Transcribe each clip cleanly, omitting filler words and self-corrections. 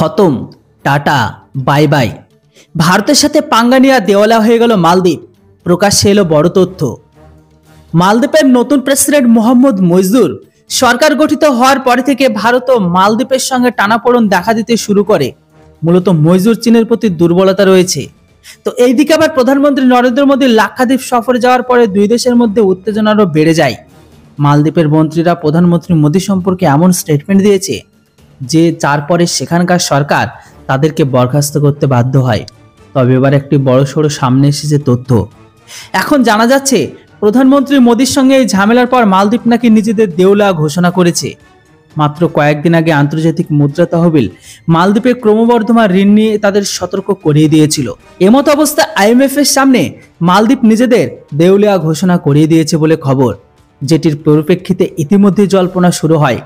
খতম, tata, bye bye. ভারতের সাথে পাঙ্গা নিয়ে দেওয়ালা হয়ে গেল মালদ্বীপ। প্রকাশ্যে এলো বড় তথ্য। মালদ্বীপের নতুন প্রেসিডেন্ট মোহাম্মদ মইজুর সরকার গঠিত হওয়ার পরে থেকে ভারত ও মালদ্বীপের সঙ্গে টানাপোড়েন দেখা দিতে শুরু করে। মূলত মইজুর চীনের প্রতি দুর্বলতা রয়েছে। তো এইদিকে আবার প্রধানমন্ত্রী নরেন্দ্র মোদী লাক্ষাদ্বীপ সফরে যাওয়ার পরে দুই দেশের মধ্যে উত্তেজনা আরও বেড়ে যায়। মালদ্বীপের মন্ত্রীরা প্রধানমন্ত্রী মোদী সম্পর্কে এমন স্টেটমেন্ট দিয়েছে যে যার পরে সেখানকার সরকার তাদেরকে বরখাস্ত করতে বাধ্য হয়। তবে এবার একটি বড়সড় সামনে এসেছে তথ্য। এখন জানা যাচ্ছে প্রধানমন্ত্রী মোদীর সঙ্গে এই ঝামেলার পর মালদ্বীপ নাকি নিজেদের দেউলিয়া ঘোষণা করেছে। মাত্র কয়েকদিন আগে আন্তর্জাতিক মুদ্রা তহবিল মালদ্বীপে ক্রমবর্ধমান ঋণ নিয়ে তাদের সতর্ক করিয়ে দিয়েছিল। এমত অবস্থায় IMF এর সামনে মালদ্বীপ নিজেদের দেউলিয়া ঘোষণা করিয়ে দিয়েছে বলে খবর, যেটির পরিপ্রেক্ষিতে ইতিমধ্যে জল্পনা শুরু হয়।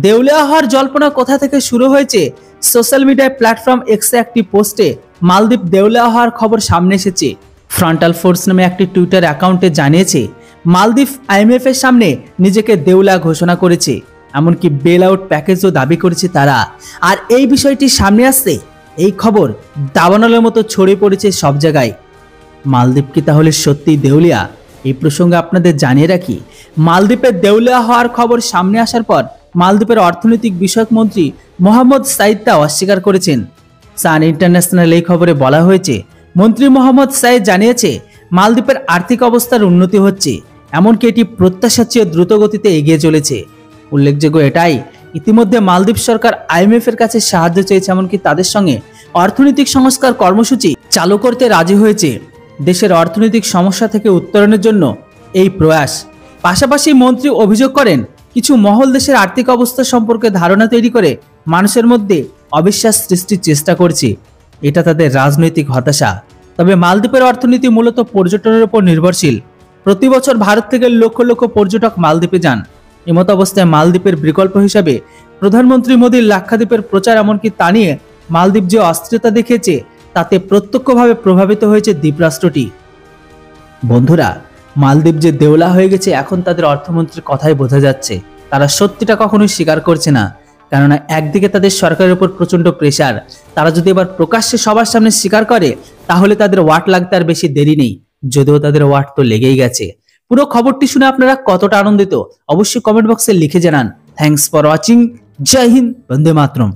দেউলিয়া হওয়ার জল্পনা কোথা থেকে শুরু হয়েছে? সোশ্যাল মিডিয়ায় প্ল্যাটফর্ম এক্সে একটি পোস্টে মালদ্বীপ দেউলিয়া হওয়ার খবর সামনে এসেছে। ফ্রন্টাল ফোর্স নামে একটি টুইটার অ্যাকাউন্টে জানিয়েছে মালদ্বীপ IMF এর সামনে নিজেকে দেউলিয়া ঘোষণা করেছে, এমনকি বেল আউট প্যাকেজও দাবি করেছে তারা। আর এই বিষয়টি সামনে আসছে, এই খবর দাবানলের মতো ছড়িয়ে পড়েছে সব জায়গায়। মালদ্বীপ কি তাহলে সত্যিই দেউলিয়া? এই প্রসঙ্গে আপনাদের জানিয়ে রাখি, মালদ্বীপের দেউলিয়া হওয়ার খবর সামনে আসার পর মালদ্বীপের অর্থনৈতিক বিষয়ক মন্ত্রী মোহাম্মদ সাইদ তা অস্বীকার করেছেন। সান ইন্টারন্যাশনাল এই খবরে বলা হয়েছে, মন্ত্রী মোহাম্মদ সাইদ জানিয়েছে মালদ্বীপের আর্থিক অবস্থার উন্নতি হচ্ছে, এমনকি এটি প্রত্যাশার চেয়ে দ্রুত গতিতে এগিয়ে চলেছে। উল্লেখযোগ্য এটাই, ইতিমধ্যে মালদ্বীপ সরকার IMF এর কাছে সাহায্য চেয়েছে, এমনকি তাদের সঙ্গে অর্থনৈতিক সংস্কার কর্মসূচি চালু করতে রাজি হয়েছে। দেশের অর্থনৈতিক সমস্যা থেকে উত্তরণের জন্য এই প্রয়াস। পাশাপাশি মন্ত্রী অভিযোগ করেন কিছু মহল দেশের আর্থিক অবস্থা সম্পর্কে ধারণা তৈরি করে মানুষের মধ্যে অবিশ্বাস সৃষ্টির চেষ্টা করছে। এটা তাদের রাজনৈতিক হতাশা। তবে মালদ্বীপের অর্থনীতি মূলত পর্যটনের উপর নির্ভরশীল। প্রতি বছর ভারত থেকে লক্ষ লক্ষ পর্যটক মালদ্বীপে যান। এমত অবস্থায় মালদ্বীপের বিকল্প হিসাবে প্রধানমন্ত্রী মোদীর লাক্ষাদ্বীপের প্রচার, এমনকি তা নিয়ে মালদ্বীপ যে অস্থিরতা দেখিয়েছে তাতে প্রত্যক্ষভাবে প্রভাবিত হয়েছে দ্বীপরাষ্ট্রটি। বন্ধুরা, মালদ্বীপ যে দেউলা হয়ে গেছে এখন তাদের অর্থমন্ত্রীর কথাই বোঝা যাচ্ছে তারা সত্যিটা কখনোই স্বীকার করছে না। কেননা একদিকে তাদের সরকারের উপর প্রচন্ড প্রেশার, তারা যদি এবার প্রকাশ্যে সবার সামনে স্বীকার করে তাহলে তাদের ওয়াট লাগতে আর বেশি দেরি নেই, যদিও তাদের ওয়াট তো লেগেই গেছে। পুরো খবরটি শুনে আপনারা কতটা আনন্দিত অবশ্যই কমেন্ট বক্সে লিখে জানান। Thanks for watching. জয় হিন্দ, বন্দে মাতরম।